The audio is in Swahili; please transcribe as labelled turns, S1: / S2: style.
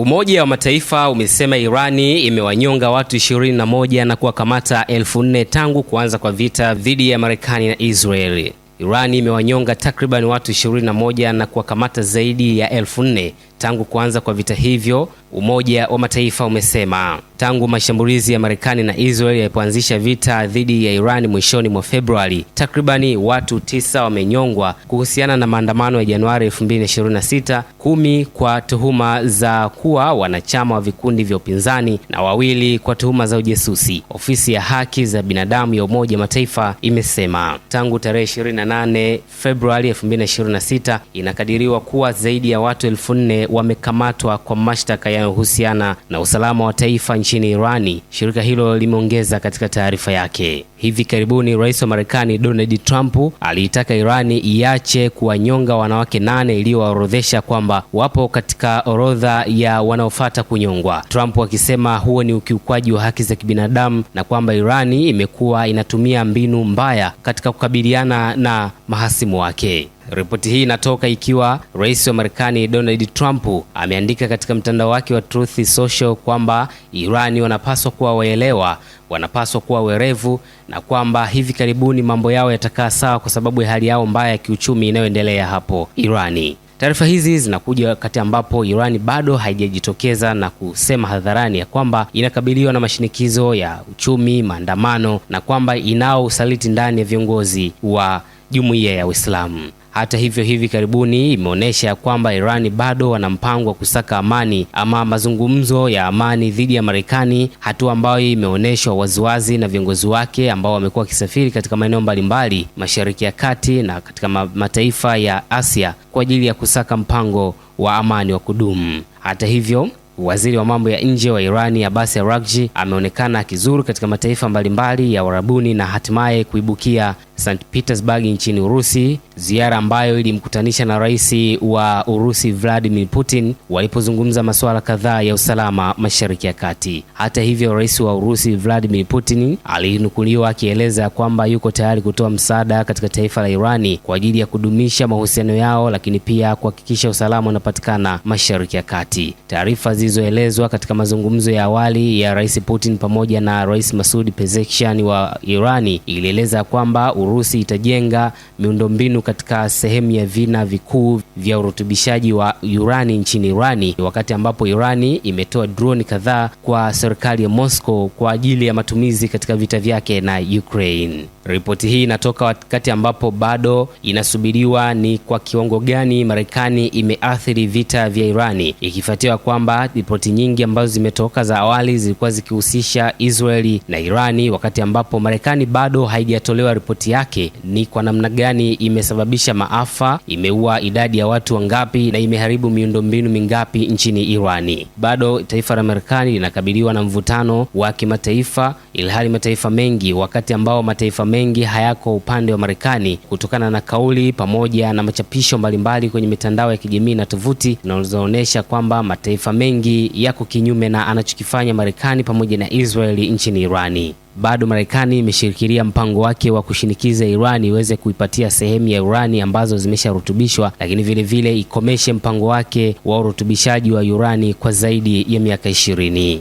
S1: Umoja wa Mataifa umesema Irani imewanyonga watu 21 na kuwakamata 4,000 tangu kuanza kwa vita dhidi ya Marekani na Israeli. Irani imewanyonga takriban watu 21 na kuwakamata zaidi ya 4,000 tangu kuanza kwa vita hivyo, Umoja wa Mataifa umesema. Tangu mashambulizi ya Marekani na Israeli yalipoanzisha vita dhidi ya Irani mwishoni mwa Februari, takribani watu 9 wamenyongwa kuhusiana na maandamano ya Januari 2026, 10 kwa tuhuma za kuwa wanachama wa vikundi vya upinzani na 2 kwa tuhuma za ujasusi. Ofisi ya haki za binadamu ya Umoja wa Mataifa imesema tangu tarehe 28 Februari 2026 inakadiriwa kuwa zaidi ya watu 4,000 wamekamatwa kwa mashtaka yanayohusiana na usalama wa taifa nchini Irani, shirika hilo limeongeza katika taarifa yake. Hivi karibuni Rais wa Marekani Donald Trump aliitaka Irani iache kuwanyonga wanawake 8 iliyoorodhesha kwamba wapo katika orodha ya wanaofuata kunyongwa. Trump akisema huo ni ukiukwaji wa haki za kibinadamu na kwamba Irani imekuwa inatumia mbinu mbaya katika kukabiliana na mahasimu wake. Ripoti hii inatoka ikiwa Rais wa Marekani Donald Trump ameandika katika mtandao wake wa Truth Social kwamba Irani wanapaswa kuwa waelewa, wanapaswa kuwa werevu na kwamba hivi karibuni mambo yao yatakaa sawa kwa sababu ya hali yao mbaya ya kiuchumi inayoendelea hapo Irani. Taarifa hizi zinakuja wakati ambapo Irani bado haijajitokeza na kusema hadharani ya kwamba inakabiliwa na mashinikizo ya uchumi, maandamano na kwamba inao usaliti ndani ya viongozi wa Jumuiya ya Uislamu. Hata hivyo, hivi karibuni imeonyesha kwamba Irani bado wana mpango wa kusaka amani ama mazungumzo ya amani dhidi ya Marekani, hatua ambayo imeonyeshwa waziwazi na viongozi wake ambao wamekuwa wakisafiri katika maeneo mbalimbali Mashariki ya Kati na katika mataifa ya Asia kwa ajili ya kusaka mpango wa amani wa kudumu. Hata hivyo, Waziri wa mambo ya nje wa Irani Abbas Araghchi ameonekana akizuru katika mataifa mbalimbali ya Uarabuni na hatimaye kuibukia St. Petersburg nchini Urusi, ziara ambayo ilimkutanisha na Rais wa Urusi Vladimir Putin walipozungumza masuala kadhaa ya usalama Mashariki ya Kati. Hata hivyo, Rais wa Urusi Vladimir Putin alinukuliwa akieleza kwamba yuko tayari kutoa msaada katika taifa la Irani kwa ajili ya kudumisha mahusiano yao, lakini pia kuhakikisha usalama unapatikana Mashariki ya Kati. Taarifa zilizoelezwa katika mazungumzo ya awali ya Rais Putin pamoja na Rais Masoud Pezeshkian wa Irani ilieleza kwamba Urusi itajenga miundombinu katika sehemu ya vina vikuu vya urutubishaji wa urani nchini Irani, wakati ambapo Irani imetoa droni kadhaa kwa serikali ya Moscow kwa ajili ya matumizi katika vita vyake na Ukraine. Ripoti hii inatoka wakati ambapo bado inasubiriwa ni kwa kiwango gani Marekani imeathiri vita vya Irani, ikifuatiwa kwamba ripoti nyingi ambazo zimetoka za awali zilikuwa zikihusisha Israeli na Irani, wakati ambapo Marekani bado haijatolewa ripoti yake ni kwa namna gani imesababisha maafa, imeua idadi ya watu wangapi na imeharibu miundombinu mingapi nchini Irani. Bado taifa la Marekani linakabiliwa na mvutano wa kimataifa, ilhali mataifa mengi, wakati ambao mataifa mengi hayako upande wa Marekani kutokana na kauli pamoja na machapisho mbalimbali kwenye mitandao ya kijamii na tovuti zinazoonyesha kwamba mataifa mengi yako kinyume na anachokifanya Marekani pamoja na Israeli nchini Irani. Bado Marekani imeshirikilia mpango wake wa kushinikiza Irani iweze kuipatia sehemu ya urani ambazo zimesharutubishwa, lakini vile vile ikomeshe mpango wake wa urutubishaji wa urani kwa zaidi ya miaka 20.